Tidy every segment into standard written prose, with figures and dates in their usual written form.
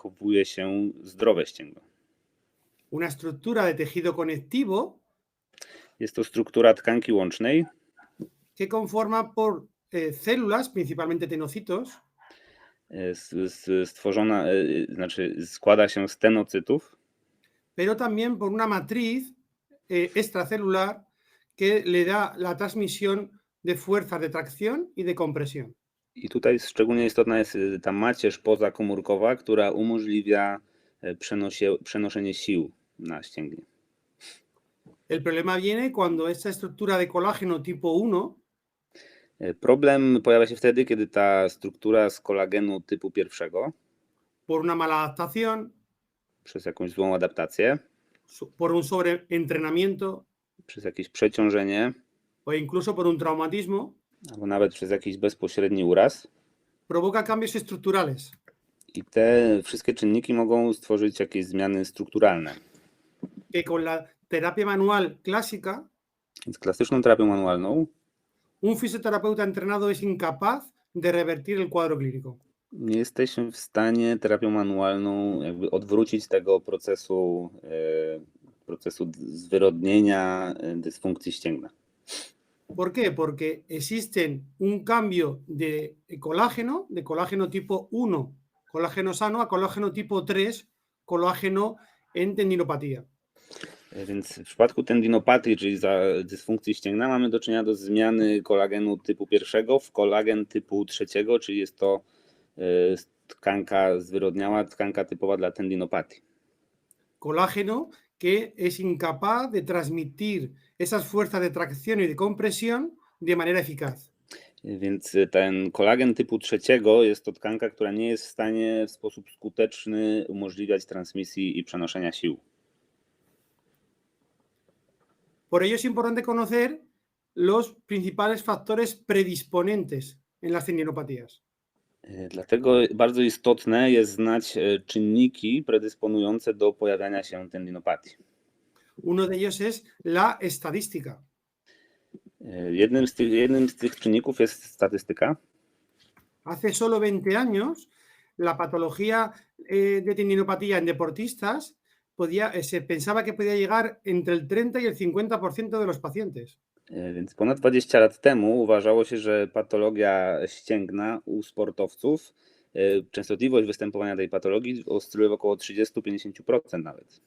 zachowuje się zdrowe ścięgno. Una estructura de tejido conectivo Jest to struktura tkanki łącznej, que conforma por células, principalmente tenocitos, stworzona, znaczy składa się z tenocytów, pero también por una matriz extracelular que le da la transmisión de fuerzas de tracción y de compresión. i tutaj szczególnie istotna jest ta macierz pozakomórkowa, która umożliwia przenoszenie sił na ścięgnie. El problema viene cuando esta estructura de colágeno tipo 1 Problem pojawia się wtedy, kiedy ta struktura z kolagenu typu pierwszego por una mala adaptación, przez jakąś złą adaptację, por un sobreentrenamiento przez jakieś przeciążenie, o incluso por un traumatismo, albo nawet przez jakiś bezpośredni uraz. provoca cambios estructurales I te wszystkie czynniki mogą stworzyć jakieś zmiany strukturalne. que con la terapia manual clásica, Więc klasyczną terapią manualną un fisioterapeuta entrenado es incapaz de revertir el cuadro clínico. nie jesteśmy w stanie terapią manualną jakby odwrócić tego procesu zwyrodnienia dysfunkcji ścięgna. ¿Por qué? Porque existen un cambio de colágeno tipo 1, colágeno sano, a colágeno tipo 3, colágeno en tendinopatía. Więc w przypadku tendinopatii, czyli dysfunkcji ścięgna, mamy do czynienia do zmiany kolagenu typu pierwszego w kolagen typu trzeciego, czyli jest to tkanka zwyrodniała, tkanka typowa dla tendinopatii. Colágeno que es incapaz de transmitir esas fuerzas de tracción y de compresión de manera eficaz. Więc ten kolagen typu trzeciego jest to tkanka, która nie jest w stanie w sposób skuteczny umożliwiać transmisji i przenoszenia sił. Por ello es importante conocer los principales factores predisponentes en las tendinopatías. Dlatego bardzo istotne jest znać czynniki predysponujące do pojawiania się tendinopatii. Uno de ellos es la estadística. Jednym z tych czynników jest statystyka. Hace solo 20 años, la patología de tendinopatía en deportistas se pensaba que podía llegar entre el 30 y el 50% de los pacientes. Więc ponad 20 lat temu uważało się, że patologia ścięgna u sportowców, częstotliwość występowania tej patologii oscyluje w około 30-50% nawet.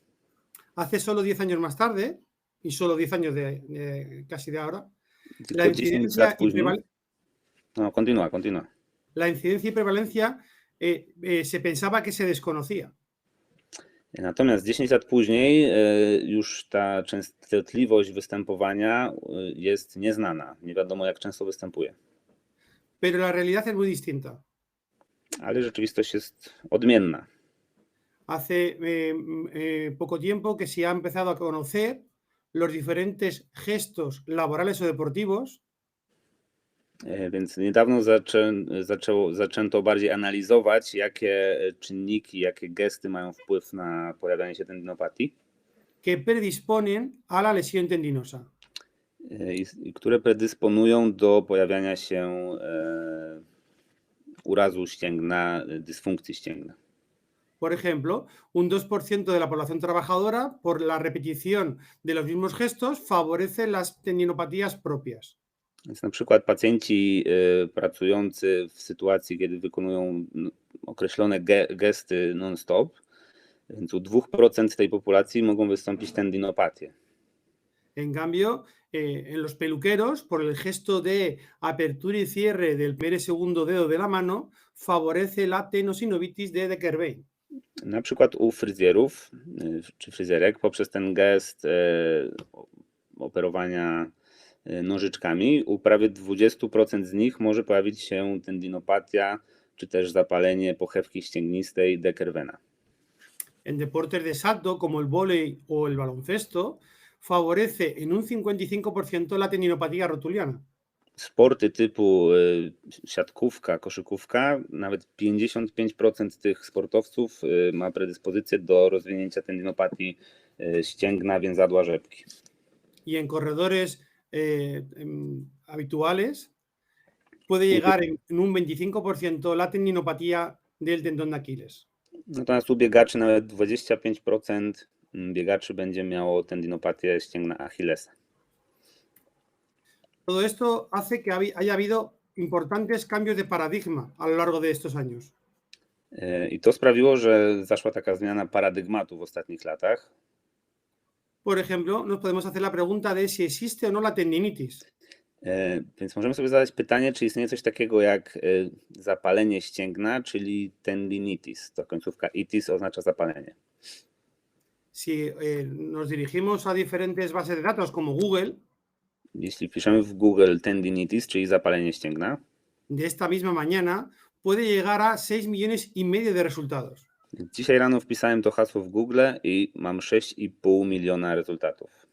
Hace solo 10 años más tarde, y solo 10 años casi de ahora, la Tylko 10 lat później. No, continúa. La incidencia y prevalencia se pensaba que se desconocía. Natomiast 10 lat później już ta częstotliwość występowania jest nieznana. Nie wiadomo, jak często występuje. Pero la realidad es muy distinta. Ale rzeczywistość jest odmienna. Hace poco tiempo que se ha empezado a conocer los diferentes gestos laborales o deportivos. Więc niedawno zaczęto bardziej analizować, jakie czynniki, jakie gesty mają wpływ na pojawianie się tendinopatii. Que predisponen a la lesión tendinosa. I które predysponują do pojawiania się urazu ścięgna, dysfunkcji ścięgna. Por ejemplo, un 2% de la población trabajadora, por la repetición de los mismos gestos, favorece las tendinopatías propias. Więc na przykład pacjenci pracujący w sytuacji, kiedy wykonują określone gesty non-stop, więc u 2% tej populacji mogą wystąpić tendinopatie. En cambio, en los peluqueros, por el gesto de apertura y cierre del primer y segundo dedo de la mano, favorece la tenosinovitis de Decker-Vein. Na przykład u fryzjerów czy fryzjerek poprzez ten gest operowania nożyczkami u prawie 20% z nich może pojawić się tendinopatia czy też zapalenie pochewki ścięgnistej Decker-Veina. En deportes de salto como el vóley o el baloncesto, favorece en un 55% la tendinopatía rotuliana. Sporty typu siatkówka, koszykówka, nawet 55% tych sportowców ma predyspozycję do rozwinięcia tendinopatii ścięgna więzadła rzepki. Y en corredores habituales puede llegar en un 25% la tendinopatía del tendón de Aquiles. Natomiast u biegaczy nawet 25% biegaczy będzie miało tendinopatię ścięgna Achillesa. Todo esto hace que haya habido importantes cambios de paradigma a lo largo de estos años. I to sprawiło, że zaszła taka zmiana paradygmatu w ostatnich latach. Por ejemplo, nos podemos hacer la pregunta de si existe o no la tendinitis. Więc możemy sobie zadać pytanie, czy istnieje coś takiego jak zapalenie ścięgna, czyli tendinitis. To końcówka itis oznacza zapalenie. Si nos dirigimos a diferentes bases de datos como Google, Jeśli wpiszemy w Google tendinitis, czyli zapalenie ścięgna, de esta misma mañana puede llegar a 6,5 millones de resultados. dzisiaj rano wpisałem to hasło w Google i mam 6,5 miliona rezultatów.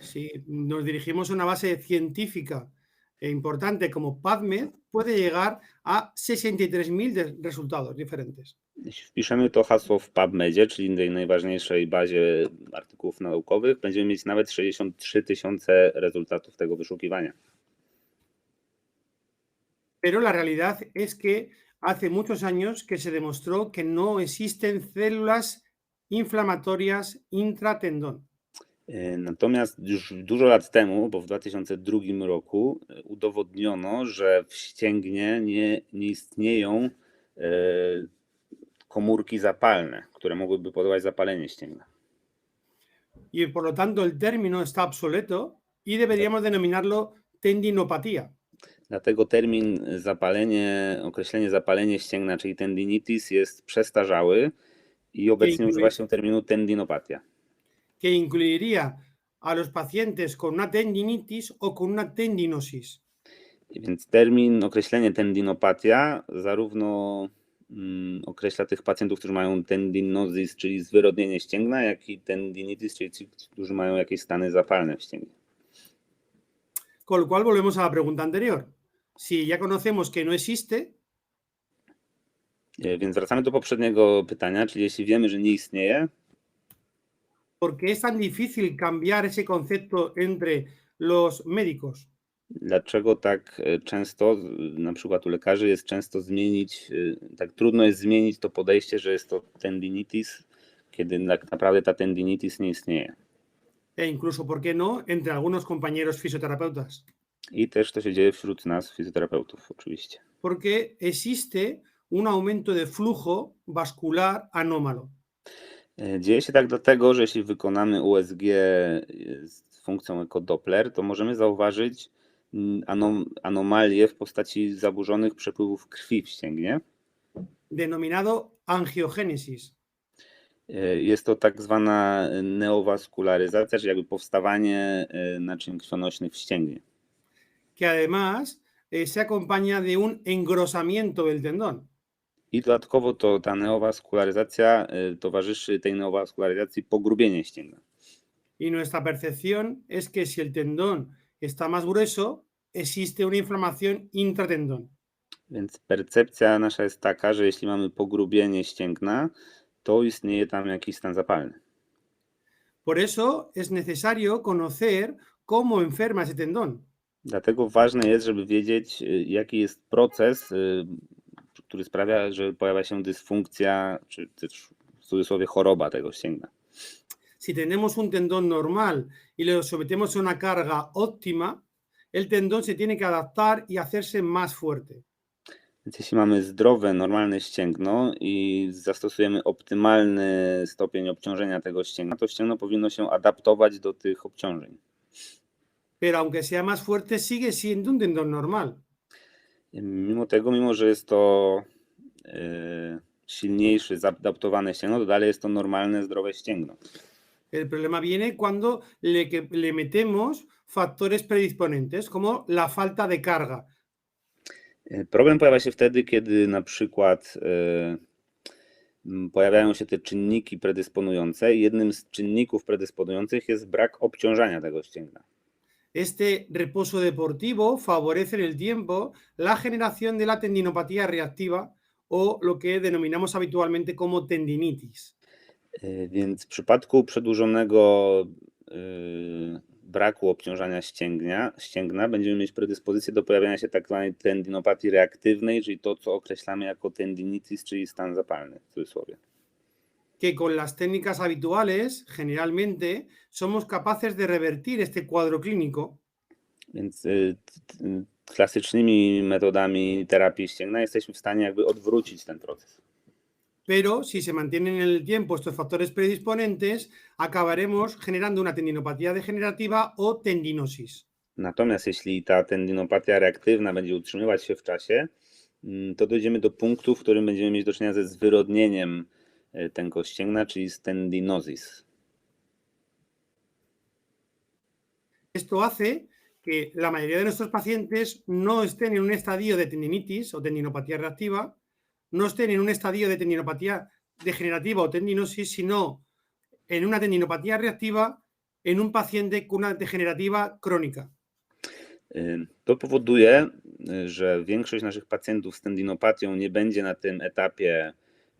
Si nos dirigimos a una base científica importante como PubMed, puede llegar a 63,000 resultados diferentes. Jeśli wpiszemy to hasło w PubMedzie, czyli tej najważniejszej bazie artykułów naukowych, będziemy mieć nawet 63 000 rezultatów tego wyszukiwania. Pero la realidad es que hace muchos años que se demostró que no existen células inflamatorias intratendón. Natomiast już dużo lat temu, bo w 2002 roku udowodniono, że w ścięgnie nie istnieją komórki zapalne, które mogłyby powodować zapalenie ścięgna. Y por lo tanto el término está obsoleto y deberíamos denominarlo tendinopatía. Dlatego termin określenie zapalenie ścięgna, czyli tendinitis, jest przestarzały i obecnie używa się terminu tendinopatia. Que incluiría a los pacientes con una tendinitis o con una tendinosis. Więc określenie tendinopatia zarówno określa tych pacjentów, którzy mają tendinosis, czyli zwyrodnienie ścięgna, jak i tendinitis, czyli ci, którzy mają jakieś stany zapalne w ścięgnie. Con lo cual volvemos a la pregunta anterior. Si ya conocemos que no existe, Więc wracamy do poprzedniego pytania, czyli jeśli wiemy, że nie istnieje, ¿por qué es tan difícil cambiar ese concepto entre los médicos? dlaczego tak często, na przykład u lekarzy jest często tak trudno jest zmienić to podejście, że jest to tendinitis, kiedy tak naprawdę ta tendinitis nie istnieje. E incluso, ¿por qué no?, entre algunos compañeros fisioterapeutas. I też to się dzieje wśród nas, fizjoterapeutów oczywiście. Porque existe un aumento de flujo vascular anómalo. Dzieje się tak dlatego, że jeśli wykonamy USG z funkcją ekodoppler, to możemy zauważyć anomalię w postaci zaburzonych przepływów krwi w ścięgnie. Denominado angiogénesis. Jest to tak zwana neowaskularyzacja, czyli jakby powstawanie naczyń krwionośnych w ścięgnie. Que además se acompaña de un engrosamiento del tendón. I dodatkowo ta neowaskularyzacja towarzyszy tej neowaskularyzacji pogrubienie ścięgna. Y nuestra percepción es que si el tendón está más grueso, existe una inflamación intratendón. Więc percepcja nasza jest taka, że jeśli mamy pogrubienie ścięgna, to istnieje tam jakiś stan zapalny. Por eso es necesario conocer cómo enferma ese tendón. Dlatego ważne jest, żeby wiedzieć, jaki jest proces, który sprawia, że pojawia się dysfunkcja, czy też w cudzysłowie choroba tego ścięgna. Si tenemos un tendón normal y lo sometemos a una carga óptima, el tendón se tiene que adaptar y hacerse más fuerte. Więc jeśli mamy zdrowe, normalne ścięgno i zastosujemy optymalny stopień obciążenia tego ścięgna, to ścięgno powinno się adaptować do tych obciążeń. Pero aunque sea más fuerte, sigue siendo un tendón normal. Mimo że jest to silniejsze, zaadaptowane ścięgno, to dalej jest to normalne, zdrowe ścięgno. El problema viene cuando le metemos factores predisponentes, como la falta de carga. Problem pojawia się wtedy, kiedy na przykład pojawiają się te czynniki predysponujące i jednym z czynników predysponujących jest brak obciążania tego ścięgna. Este reposo deportivo favorece en el tiempo la generación de la tendinopatía reactiva o lo que denominamos habitualmente como tendinitis. Więc w przypadku przedłużonego braku obciążania ścięgna będziemy mieć predyspozycję do pojawiania się tak zwanej tendinopatii reaktywnej, czyli to, co określamy jako tendinitis, czyli stan zapalny w cudzysłowie. que con las técnicas habituales, generalmente, somos capaces de revertir este cuadro clínico, Więc klasycznymi metodami terapii ścięgna jesteśmy w stanie jakby odwrócić ten proces. pero si se mantienen en el tiempo estos factores predisponentes, acabaremos generando una tendinopatía degenerativa o tendinosis. Natomiast jeśli ta tendinopatia reaktywna będzie utrzymywać się w czasie, to dojdziemy do punktu, w którym będziemy mieć do czynienia ze zwyrodnieniem tego ścięgna, czyli z tendinosis. Esto hace que la mayoría de nuestros pacientes no estén en un estadio de tendinitis o tendinopatía reactiva, no estén en un estadio de tendinopatía degenerativa o tendinosis, sino en una tendinopatía reactiva en un paciente con una degenerativa crónica. To powoduje, że większość naszych pacjentów z tendinopatią nie będzie na tym etapie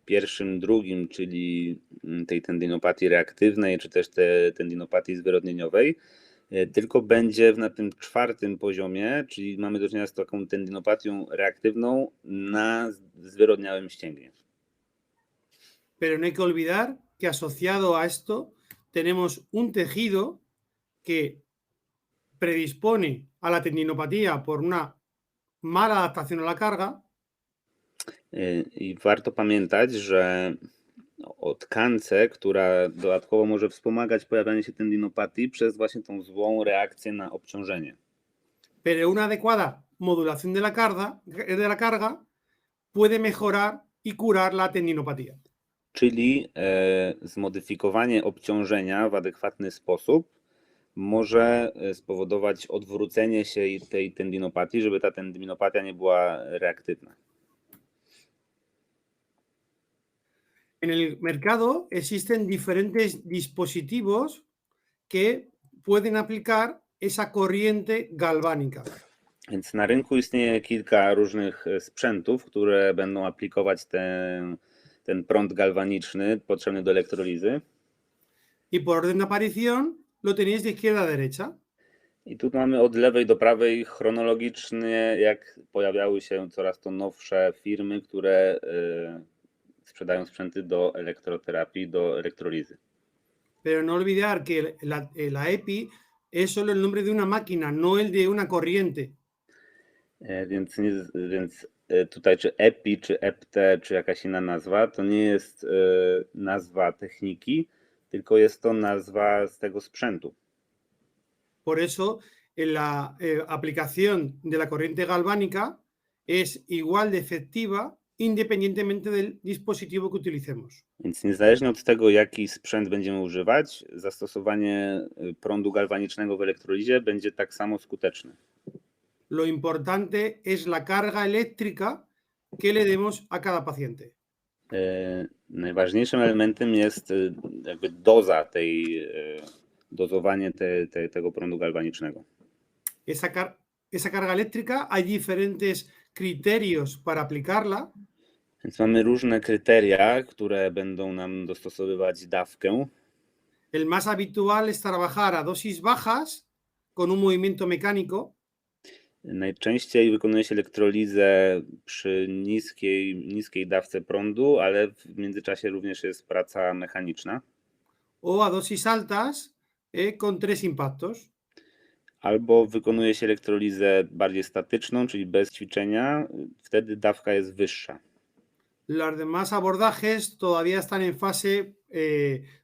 pierwszym, drugim, czyli tej tendinopatii reaktywnej, czy też tej tendinopatii zwyrodnieniowej, tylko będzie na tym czwartym poziomie, czyli mamy do czynienia z taką tendinopatią reaktywną na zwyrodniałym ścięgnie. Pero no hay que olvidar que asociado a esto tenemos un tejido que predispone a la tendinopatía por una mala adaptación a la carga. I warto pamiętać, że o tkance, która dodatkowo może wspomagać pojawianie się tendinopatii przez właśnie tą złą reakcję na obciążenie. Pero una adecuada modulación de la carga puede mejorar y curar la tendinopatía. Czyli zmodyfikowanie obciążenia w adekwatny sposób może spowodować odwrócenie się tej tendinopatii, żeby ta tendinopatia nie była reaktywna. En el mercado existen diferentes dispositivos que pueden aplicar esa corriente galvánica. Więc na rynku istnieje kilka różnych sprzętów, które będą aplikować ten prąd galwaniczny potrzebny do elektrolizy. Y por orden de aparición lo tenéis de izquierda a derecha. I tu mamy od lewej do prawej chronologicznie, jak pojawiały się coraz to nowsze firmy, które sprzedają sprzęty do elektroterapii, do elektrolizy. Pero no olvidar que la EPI es solo el nombre de una máquina, no el de una corriente. Więc tutaj czy EPI, czy EPT, czy jakaś inna nazwa, to nie jest nazwa techniki, tylko jest to nazwa z tego sprzętu. Por eso la aplicación de la corriente galvánica es igual de efectiva independientemente del dispositivo que utilicemos. Więc niezależnie od tego, jaki sprzęt będziemy używać, zastosowanie prądu galwanicznego w elektrolizie będzie tak samo skuteczne. Lo importante es la carga eléctrica que le demos a cada paciente. Najważniejszym elementem jest jakby doza dozowanie tego prądu galwanicznego. Esa carga eléctrica, hay diferentes criterios para aplicarla. Więc mamy różne kryteria, które będą nam dostosowywać dawkę. El más habitual es trabajar a dosis bajas con un movimiento mecánico. Najczęściej wykonuje się elektrolizę przy niskiej dawce prądu, ale w międzyczasie również jest praca mechaniczna. O a dosis altas con 3 impactos. Albo wykonuje się elektrolizę bardziej statyczną, czyli bez ćwiczenia, wtedy dawka jest wyższa. Los demás abordajes todavía están en fase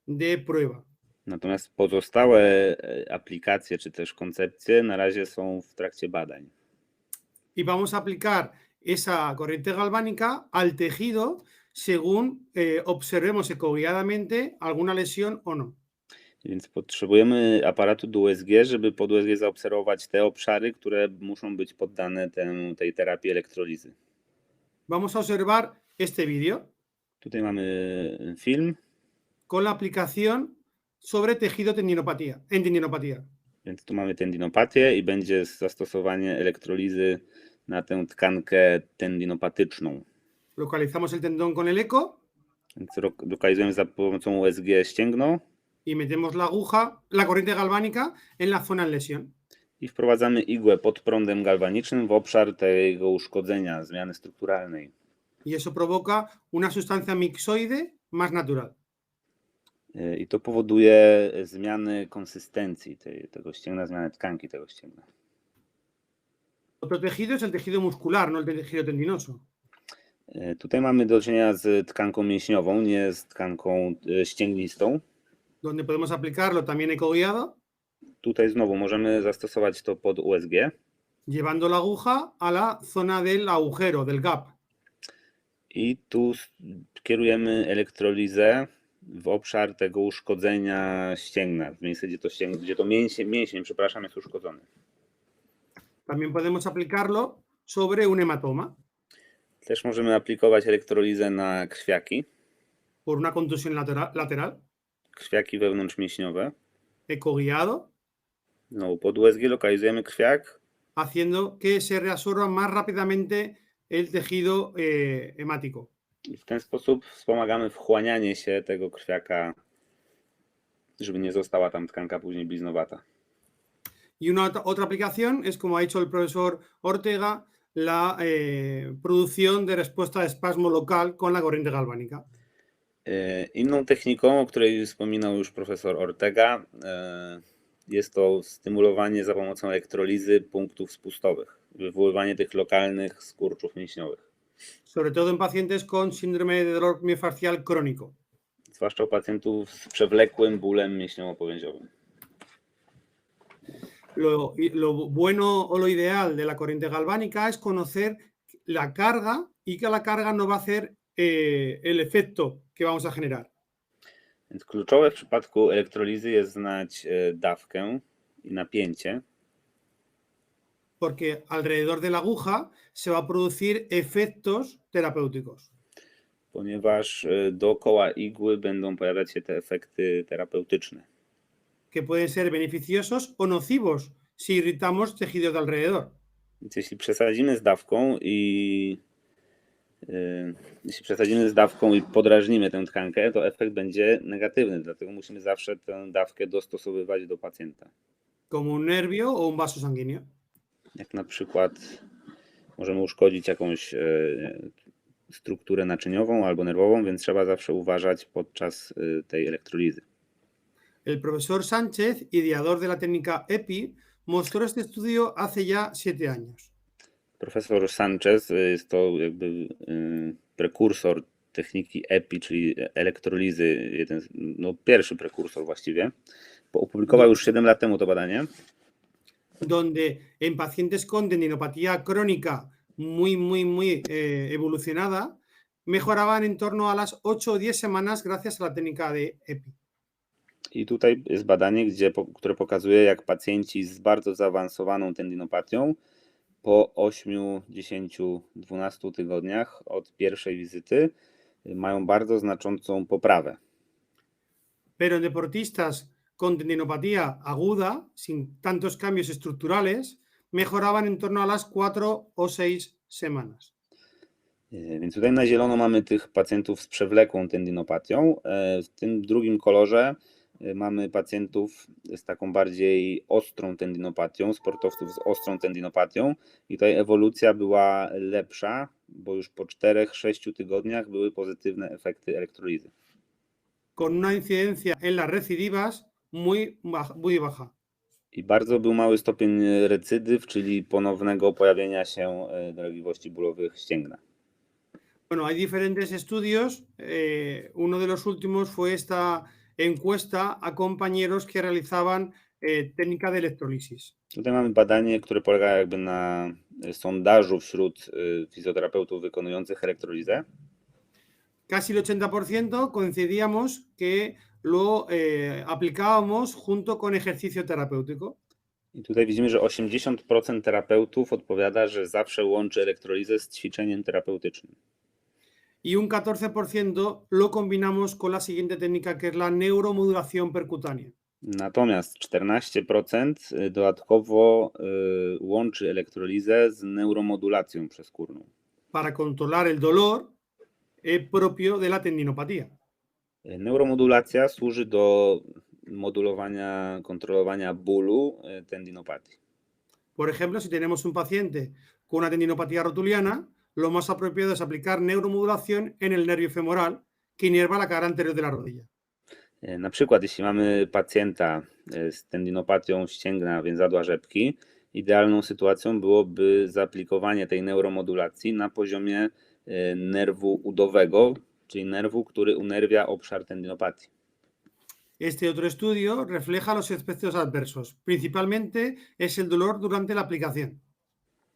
de prueba. Natomiast pozostałe aplikacje czy też koncepcje na razie są w trakcie badań. Y vamos a aplicar esa corriente galvánica al tejido según observemos ecoguiadamente alguna lesión o no. Więc potrzebujemy aparatu do USG, żeby pod USG zaobserwować te obszary, które muszą być poddane tej terapii elektrolizy. Vamos a observar este vídeo. Tutaj mamy film. Con la aplicación sobre tejido en tendinopatía. Więc tu mamy tendinopatię i będzie zastosowanie elektrolizy na tę tkankę tendinopatyczną. Localizamos el tendón con el eco. Więc lokalizujemy za pomocą USG ścięgno. Y metemos la corriente galvánica en la zona en lesión. I wprowadzamy igłę pod prądem galwanicznym w obszar tego uszkodzenia, zmiany strukturalnej. Y eso provoca una sustancia mixoide más natural. I to powoduje zmiany konsystencji tego ścięgna, zmianę tkanki tego ścięgna. Otro tejido es el tejido muscular, no el tejido tendinoso. Tutaj mamy do czynienia z tkanką mięśniową, nie z tkanką ścięgnistą. Donde podemos aplicarlo también ecoguiado, Tutaj znowu możemy zastosować to pod USG, llevando la aguja a la zona del agujero, del gap. i tu kierujemy elektrolizę w obszar tego uszkodzenia ścięgna, w miejsce, gdzie to mięsień, przepraszam, jest uszkodzony. También podemos aplicarlo sobre un hematoma Też możemy aplikować elektrolizę na krwiaki, por una contusión lateral, krwiaki wewnątrzmięśniowe. ecoguiado, Znowu pod USG lokalizujemy krwiak, haciendo que se reabsorba más rápidamente el tejido hemático. i w ten sposób wspomagamy wchłanianie się tego krwiaka, żeby nie została tam tkanka później bliznowata. Y una otra aplicación es, como ha dicho el profesor Ortega, la producción de respuesta de espasmo local con la corriente galvánica. Inną techniką, o której wspominał już profesor Ortega, jest to stymulowanie za pomocą elektrolizy punktów spustowych, wywoływanie tych lokalnych skurczów mięśniowych. Sobre todo en pacientes con síndrome de dolor miofascial crónico. Zwłaszcza u pacjentów z przewlekłym bólem mięśniowo-powięziowym. Lo bueno o lo ideal de la corriente galvánica es conocer la carga y que la carga no va a hacer el efecto que vamos a generar. Więc kluczowe w przypadku elektrolizy jest znać dawkę i napięcie, Porque alrededor de la aguja se va a producir efectos terapéuticos. ponieważ dookoła igły będą pojawiać się te efekty terapeutyczne, Que pueden ser beneficiosos o nocivos si irritamos tejidos de alrededor. Więc jeśli przesadzimy z dawką i podrażnimy tę tkankę, to efekt będzie negatywny, dlatego musimy zawsze tę dawkę dostosowywać do pacjenta. Como un nervio o un vaso sanguíneo. Jak na przykład możemy uszkodzić jakąś strukturę naczyniową albo nerwową, więc trzeba zawsze uważać podczas tej elektrolizy. El profesor Sánchez, ideador de la técnica EPI, mostró este estudio hace ya 7 años. Profesor Sanchez jest to jakby prekursor techniki EPI, czyli elektrolizy, pierwszy prekursor właściwie. Opublikował już 7 lat temu to badanie. Donde en pacientes con tendinopatía crónica muy evolucionada, mejoraban en torno a las 8 o 10 semanas gracias a la técnica de EPI. I tutaj jest badanie, które pokazuje, jak pacjenci z bardzo zaawansowaną tendinopatią po 8, 10, 12 tygodniach od pierwszej wizyty mają bardzo znaczącą poprawę. Pero en deportistas con tendinopatía aguda, sin tantos cambios estructurales, mejoraban en torno a las 4 o 6 semanas. Więc tutaj na zielono mamy tych pacjentów z przewlekłą tendinopatią. W tym drugim kolorze mamy pacjentów z taką bardziej ostrą tendinopatią, sportowców z ostrą tendinopatią, i tutaj ewolucja była lepsza, bo już po 4-6 tygodniach były pozytywne efekty elektrolizy. Con una incidencia en las recidivas muy baja. I bardzo był mały stopień recydyw, czyli ponownego pojawienia się dolegliwości bólowych ścięgna. Bueno, hay diferentes estudios. Uno de los últimos fue esta encuesta a compañeros que realizaban técnica de electrolisis. Tutaj mamy badanie, które polega jakby na sondażu wśród fizjoterapeutów wykonujących elektrolizę. Casi el 80% coincidíamos que lo aplicábamos junto con ejercicio terapéutico. I tutaj widzimy, że 80% terapeutów odpowiada, że zawsze łączy elektrolizę z ćwiczeniem terapeutycznym. Y un 14% lo combinamos con la siguiente técnica, que es la neuromodulación percutánea. Natomiast 14% dodatkowo łączy elektrolizę z neuromodulacją przeskórną. Para controlar el dolor propio de la tendinopatía. Neuromodulacja służy do modulowania, kontrolowania bólu tendinopatii. Por ejemplo, si tenemos un paciente con una tendinopatía rotuliana, lo más apropiado es aplicar neuromodulación en el nervio femoral que inerva la cara anterior de la rodilla. Na przykład, jeśli mamy pacjenta z tendinopatią ścięgna więzadła rzepki, idealną sytuacją byłoby zaaplikowanie tej neuromodulacji na poziomie nerwu udowego, czyli nerwu, który unerwia obszar tendinopatii. Este otro estudio refleja los efectos adversos. Principalmente es el dolor durante la aplicación.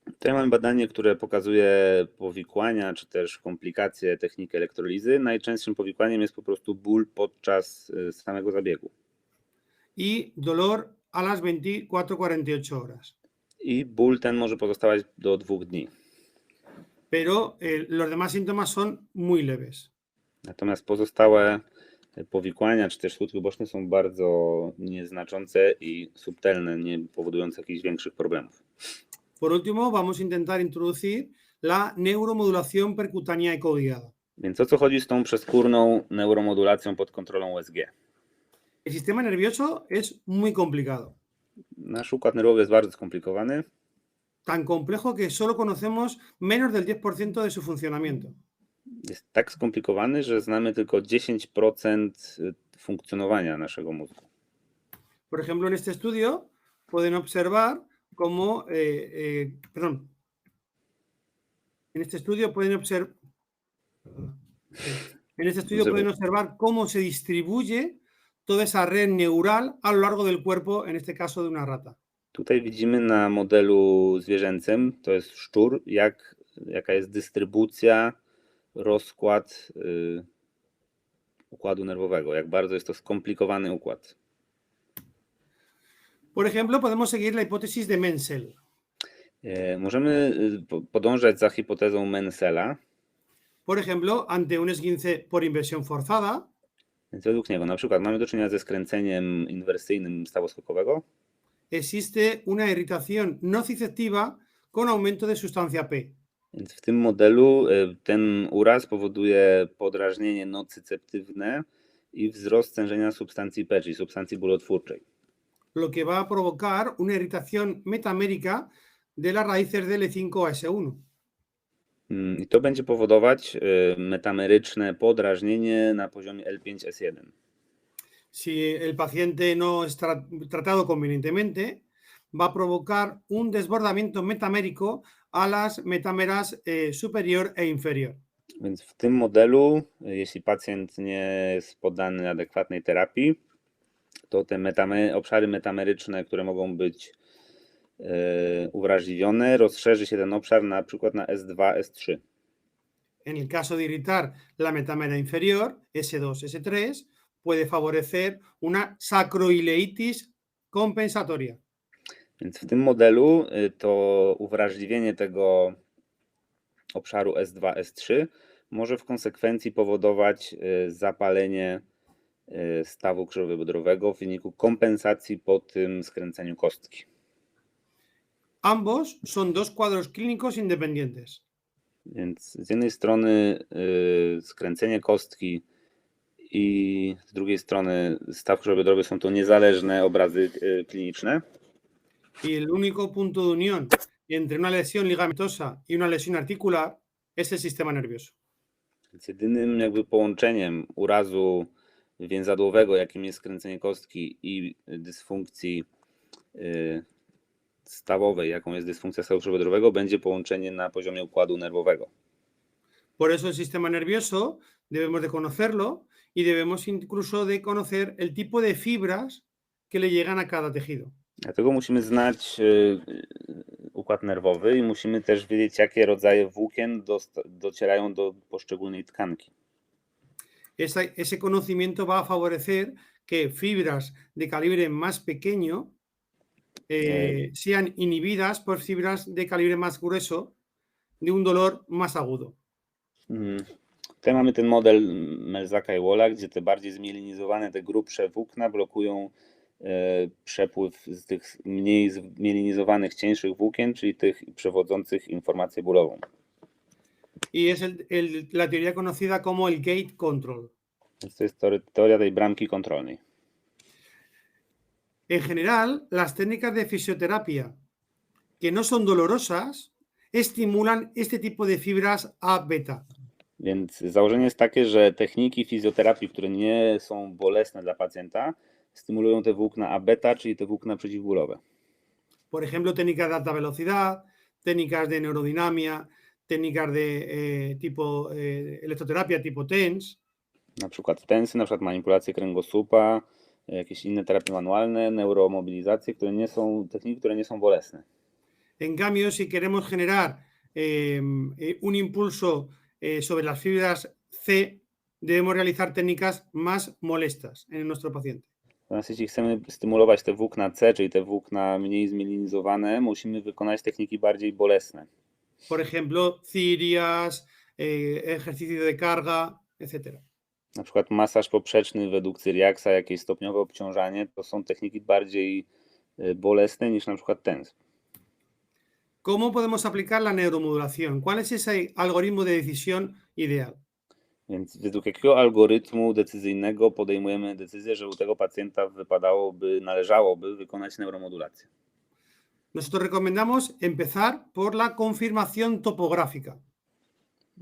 Tutaj mamy badanie, które pokazuje powikłania czy też komplikacje techniki elektrolizy. Najczęstszym powikłaniem jest po prostu ból podczas samego zabiegu. Y dolor a las 24-48 horas. I ból ten może pozostawać do 2 dni. Pero los demás síntomas son muy leves. Natomiast pozostałe powikłania czy też skutki uboczne są bardzo nieznaczące i subtelne, nie powodujące jakichś większych problemów. Por último, vamos a intentar introducir la neuromodulación percutánea ecodiada. Więc o co chodzi z tą przeskórną neuromodulacją pod kontrolą USG? El sistema nervioso es muy complicado, Nasz układ nerwowy jest bardzo skomplikowany, tan complejo que solo conocemos menos del 10% de su funcionamiento. jest tak skomplikowany, że znamy tylko 10% funkcjonowania naszego mózgu. Por ejemplo, en este estudio pueden observar cómo, en este estudio pueden observar cómo se distribuye toda esa red neural a lo largo del cuerpo, en este caso de una rata. Tutaj widzimy na modelu zwierzęcym, to jest szczur, jaka jest dystrybucja, rozkład układu nerwowego, jak bardzo jest to skomplikowany układ. Por ejemplo, podemos seguir la hipótesis de Menzel. Możemy podążać za hipotezą Mensela. Por ejemplo, ante un esguince por inversión forzada, Więc według niego na przykład mamy do czynienia ze skręceniem inwersyjnym stawu skokowego. existe una irritación nociceptiva con aumento de sustancia P. Więc w tym modelu ten uraz powoduje podrażnienie nocyceptywne i wzrost stężenia substancji P, czyli substancji bólotwórczej. Lo que va a provocar una irritación metamérica de las raíces de L5 a S1. I to będzie powodować metameryczne podrażnienie na poziomie L5-S1. Si el paciente no es tratado convenientemente, va a provocar un desbordamiento metamérico a las metámeras superior e inferior. Więc w tym modelu, jeśli pacjent nie jest poddany adekwatnej terapii, to te obszary metameryczne, które mogą być uwrażliwione, rozszerzy się ten obszar na przykład na S2, S3. En el caso de irritar la metámera inferior, S2, S3, puede favorecer una sacroileitis compensatoria. Więc w tym modelu to uwrażliwienie tego obszaru S2, S3 może w konsekwencji powodować zapalenie stawu krzyżowo-biodrowego w wyniku kompensacji po tym skręceniu kostki. Ambos son dos cuadros clínicos independientes. Więc z jednej strony skręcenie kostki i z drugiej strony staw krzyżowo-biodrowy są to niezależne obrazy kliniczne. Y el único punto de unión entre una lesión ligamentosa y una lesión articular es el sistema nervioso. Więc jedynym jakby połączeniem urazu więzadłowego, jakim jest skręcenie kostki, i dysfunkcji stawowej, jaką jest dysfunkcja stawu krzyżowo-biodrowego, będzie połączenie na poziomie układu nerwowego. Por eso el sistema nervioso debemos de conocerlo y debemos incluso de conocer el tipo de fibras que le llegan a cada tejido. Dlatego musimy znać układ nerwowy i musimy też wiedzieć, jakie rodzaje włókien docierają do poszczególnej tkanki. Ese conocimiento va a favorecer que fibras de calibre más pequeño sean inhibidas por fibras de calibre más grueso de un dolor más agudo. Tutaj mamy ten model Melzaka i Walla, gdzie te bardziej zmielinizowane, te grubsze włókna blokują przepływ z tych mniej zmielinizowanych, cieńszych włókien, czyli tych przewodzących informację bólową. Y es la teoría conocida como el gate control. Więc to jest teoria tej bramki kontrolnej. En general, las técnicas de fisioterapia que no son dolorosas estimulan este tipo de fibras A beta. Więc założenie jest takie, że techniki fizjoterapii, które nie są bolesne dla pacjenta, stymulują te włókna A-beta, czyli te włókna przeciwbólowe. Por ejemplo, técnicas de alta velocidad, técnicas de neurodinamia, técnicas de tipo electroterapia tipo TENS. Na przykład tensy, na przykład manipulacje kręgosłupa, jakieś inne terapie manualne, neuromobilizacje, techniki, które nie są bolesne. En cambio, si queremos generar un impulso sobre las fibras C, debemos realizar técnicas más molestas en nuestro paciente. Natomiast jeśli chcemy stymulować te włókna C, czyli te włókna mniej zmielinizowane, musimy wykonać techniki bardziej bolesne. Por ejemplo, cirias, ejercicio de carga, etc. Na przykład masaż poprzeczny według Cyriaksa, jakieś stopniowe obciążanie, to są techniki bardziej bolesne niż na przykład TENS. ¿Cómo podemos aplicar la neuromodulación? ¿Cuál es ese algoritmo de decisión ideal? Więc według jakiego algorytmu decyzyjnego podejmujemy decyzję, że u tego pacjenta należałoby wykonać neuromodulację? Nosotros recomendamos empezar por la confirmación topográfica.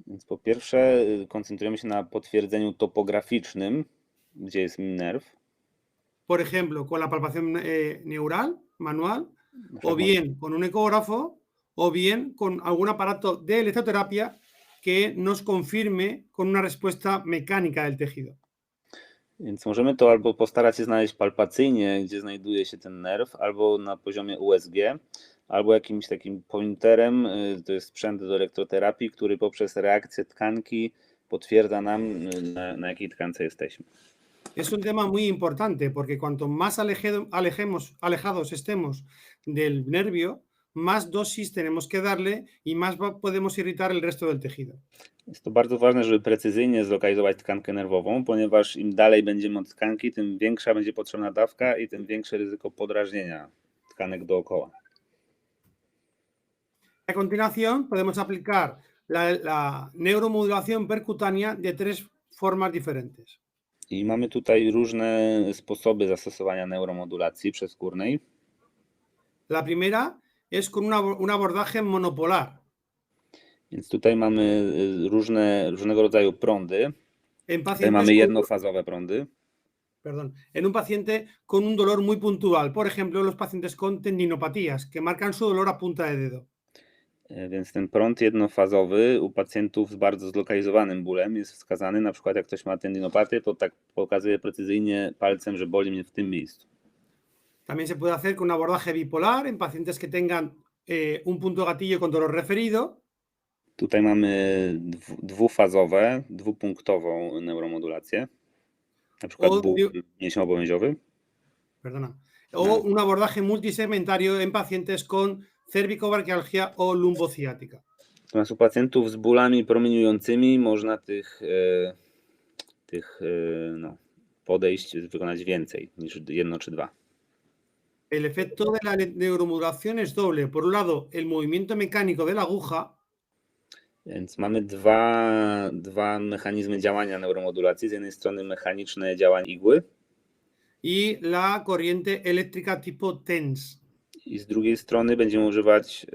Więc po pierwsze koncentrujemy się na potwierdzeniu topograficznym, gdzie jest nerw. Por ejemplo, con la palpación neural, manual, o bien con un ecógrafo, o bien con algún aparato de electroterapia que nos confirme con una respuesta mecánica del tejido. Więc możemy to albo postarać się znaleźć palpacyjnie, gdzie znajduje się ten nerw, albo na poziomie USG, albo jakimś takim pointerem, to jest sprzęt do elektroterapii, który poprzez reakcję tkanki potwierdza nam, na jakiej tkance jesteśmy. Es un tema muy importante porque cuanto más alejados estemos del nervio, más dosis tenemos que darle y más podemos irritar el resto del tejido. Jest to bardzo ważne, żeby precyzyjnie zlokalizować tkankę nerwową, ponieważ im dalej będziemy od tkanki, tym większa będzie potrzebna dawka i tym większe ryzyko podrażnienia tkanek dookoła. A continuación, podemos aplicar la neuromodulación percutánea de 3 formas diferentes. I mamy tutaj różne sposoby zastosowania neuromodulacji przezgórnej. La primera es con un abordaje monopolar. Więc tutaj mamy różnego rodzaju prądy. Tutaj mamy jednofazowe prądy. En un paciente con un dolor muy puntual, por ejemplo, los pacientes con tendinopatías, que marcan su dolor a punta de dedo. Więc ten prąd jednofazowy u pacjentów z bardzo zlokalizowanym bólem jest wskazany, na przykład jak ktoś ma tendinopatię, to tak pokazuje precyzyjnie palcem, że boli mnie w tym miejscu. También se puede hacer con un abordaje bipolar en pacientes que tengan un punto gatillo con dolor referido. Tutaj mamy dwupunktową neuromodulację, na przykład ból mięśniowo-więziowy. O un abordaje multisegmentario en pacientes con cervicobraquialgia o lumbociática. Natomiast u pacjentów z bólami promieniującymi można tych podejść wykonać więcej niż 1 czy 2. El efecto de la neuromodulación es doble. Por un lado, el movimiento mecánico de la aguja. Więc mamy dwa mechanizmy działania neuromodulacji. Z jednej strony mechaniczne działanie igły y la corriente eléctrica tipo TENS. I z drugiej strony będziemy używać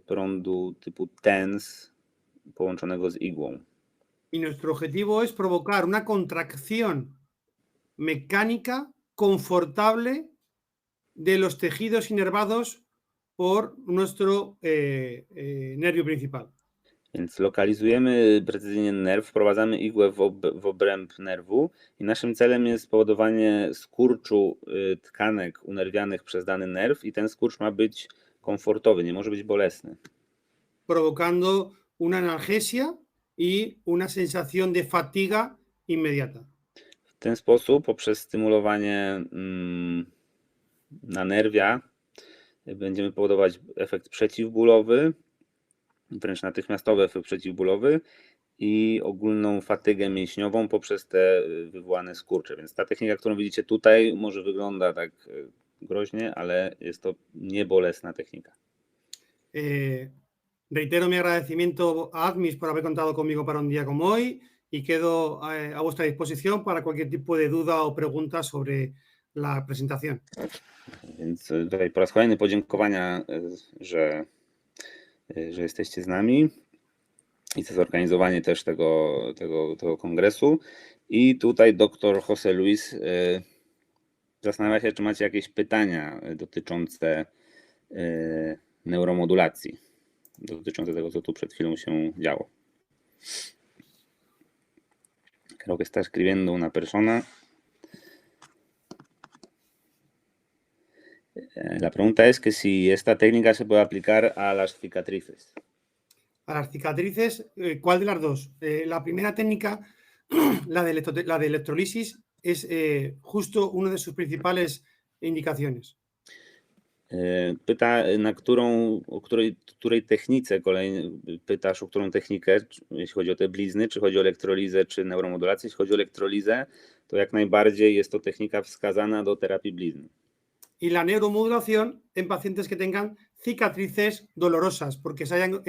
prądu typu TENS połączonego z igłą. Y nuestro objetivo es provocar una contracción mecánica confortable de los tejidos inervados por nuestro nervio principal. Więc lokalizujemy precyzyjnie nerw, wprowadzamy igłę w obręb nerwu i naszym celem jest spowodowanie skurczu tkanek unerwianych przez dany nerw i ten skurcz ma być komfortowy, nie może być bolesny. Provocando una analgesia y una sensación de fatiga inmediata. W ten sposób, poprzez stymulowanie nanerwia, będziemy powodować efekt przeciwbólowy, wręcz natychmiastowy efekt przeciwbólowy i ogólną fatygę mięśniową poprzez te wywołane skurcze. Więc ta technika, którą widzicie tutaj, może wygląda tak groźnie, ale jest to niebolesna technika. Reitero mi agradecimiento a ADMIS por haber contado conmigo para un día como hoy y quedo a vuestra disposición para cualquier tipo de duda o pregunta sobre la presentación. Więc tutaj po raz kolejny podziękowania, że jesteście z nami. i to zorganizowanie też tego kongresu. I tutaj dr José Luis zastanawia się, czy macie jakieś pytania dotyczące neuromodulacji, dotyczące tego, co tu przed chwilą się działo. Creo que está escribiendo una persona. La pregunta es que si esta técnica se puede aplicar a las cicatrices. A las cicatrices, ¿cuál de las dos? La primera técnica, la de electrolisis, es justo una de sus principales indicaciones. Pyta, o której technice pytasz, o którą technikę, jeśli chodzi o te blizny, czy chodzi o elektrolizę, czy neuromodulację. Jeśli chodzi o elektrolizę, to jak najbardziej jest to technika wskazana do terapii blizn. Y la neuromodulación en pacientes que tengan cicatrices dolorosas, porque se hayan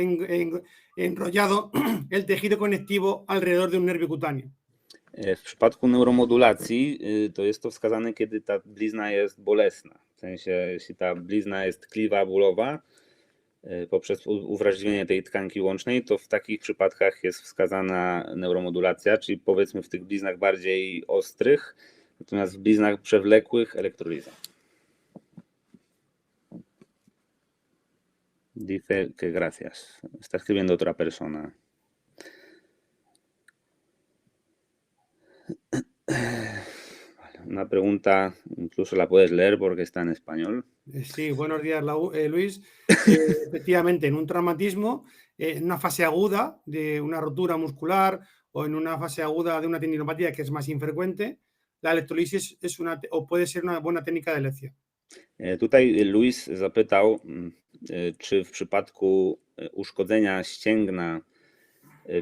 enrollado el tejido conectivo alrededor de un nervio cutáneo. W przypadku neuromodulacji to jest to wskazane, kiedy ta blizna jest bolesna. W sensie, jeśli ta blizna jest tkliwa, bólowa, poprzez uwrażliwienie tej tkanki łącznej, to w takich przypadkach jest wskazana neuromodulacja, czyli powiedzmy w tych bliznach bardziej ostrych, natomiast w bliznach przewlekłych elektroliza. Dice que gracias. Está escribiendo otra persona. Una pregunta, incluso la puedes leer porque está en español. Sí, buenos días, Luis. Efectivamente, en un traumatismo, en una fase aguda de una rotura muscular o en una fase aguda de una tendinopatía que es más infrecuente, la electrolisis puede ser una buena técnica de elección. Tutaj Luis zapytał, czy w przypadku uszkodzenia ścięgna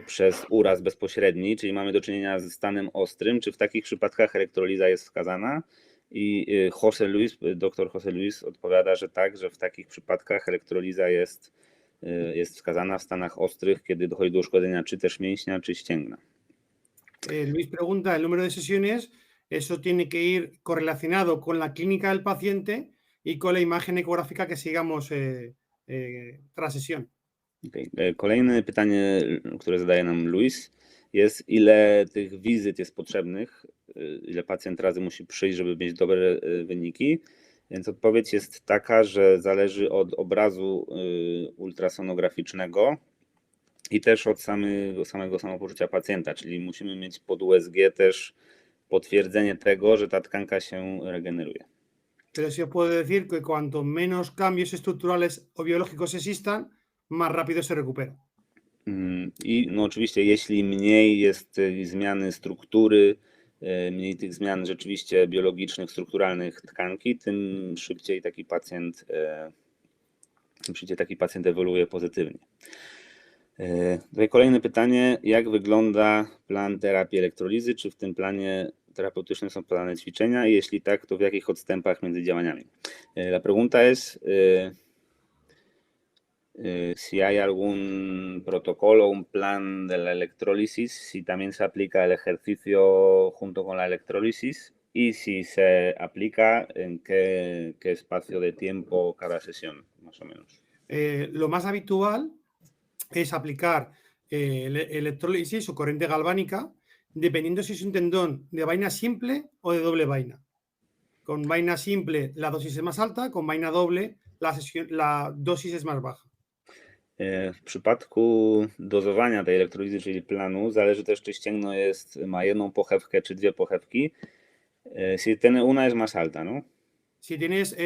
przez uraz bezpośredni, czyli mamy do czynienia ze stanem ostrym, czy w takich przypadkach elektroliza jest wskazana? I dr José Luis odpowiada, że tak, że w takich przypadkach elektroliza jest wskazana w stanach ostrych, kiedy dochodzi do uszkodzenia czy też mięśnia, czy ścięgna. Luis pregunta el número de sesiones, eso tiene que ir correlacionado con la clínica del paciente y con la imagen ecográfica que sigamos tras sesión. Okay. Kolejne pytanie, które zadaje nam Luis, jest ile tych wizyt jest potrzebnych, ile pacjent razy musi przyjść, żeby mieć dobre wyniki. Więc odpowiedź jest taka, że zależy od obrazu ultrasonograficznego i też od samego samopoczucia pacjenta, czyli musimy mieć pod USG też potwierdzenie tego, że ta tkanka się regeneruje. Pero sí os puedo decir que cuanto menos cambios estructurales o biológicos existan, más rápido se recupera. I no oczywiście, jeśli mniej jest zmiany struktury, mniej tych zmian rzeczywiście biologicznych, strukturalnych tkanki, tym szybciej taki pacjent ewoluuje pozytywnie. Tutaj kolejne pytanie, jak wygląda plan terapii elektrolizy? Czy w tym planie terapeutycznym są podane ćwiczenia? I jeśli tak, to w jakich odstępach między działaniami? La pregunta es si hay algún protocolo, un plan de la electrólisis, si también se aplica el ejercicio junto con la electrólisis y si se aplica en qué espacio de tiempo cada sesión, más o menos. Lo más habitual es aplicar electrólisis o corriente galvánica, dependiendo si es un tendón de vaina simple o de doble vaina. Con vaina simple la dosis es más alta, con vaina doble la dosis es más baja. W przypadku dozowania tej elektrolizy, czyli planu, zależy też, czy ścięgno ma jedną pochewkę, czy dwie pochewki. Si tiene una es más alta, ¿no? Si tienes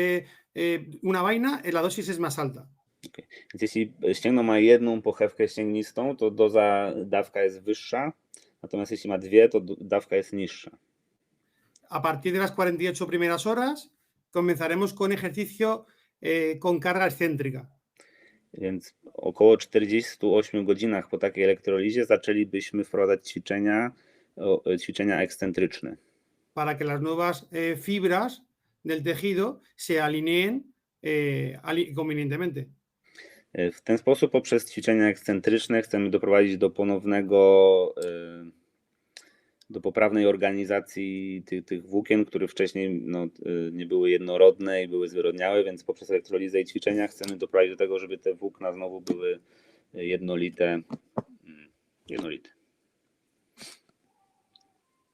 una vaina, la dosis es más alta. Okay. Więc jeśli ścięgno ma jedną pochewkę ścięgnistą, to dawka jest wyższa, natomiast jeśli ma dwie, to dawka jest niższa. A partir de las 48 primeras horas comenzaremos con ejercicio con carga excéntrica. Więc około 48 godzinach po takiej elektrolizie zaczęlibyśmy wprowadzać ćwiczenia ekscentryczne. Para que las nuevas fibras del tejido se alineen convenientemente. W ten sposób poprzez ćwiczenia ekscentryczne chcemy doprowadzić do poprawnej organizacji tych włókien, które wcześniej nie były jednorodne i były zwyrodniałe, więc poprzez elektrolizę i ćwiczenia chcemy doprowadzić do tego, żeby te włókna znowu były jednolite Jednolity.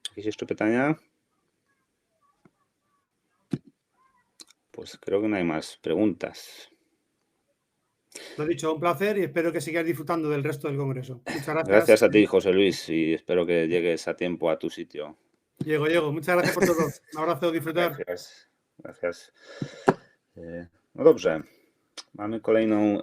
Jakieś jeszcze pytania? Pues creo que no hay más preguntas. Lo dicho, un placer y espero que sigáis disfrutando del resto del congreso. Muchas gracias. Gracias a ti, José Luis, y espero que llegues a tiempo a tu sitio. Llego. Muchas gracias por todo. Un abrazo, disfrutar. Gracias. No dobrze. Mamy kolejną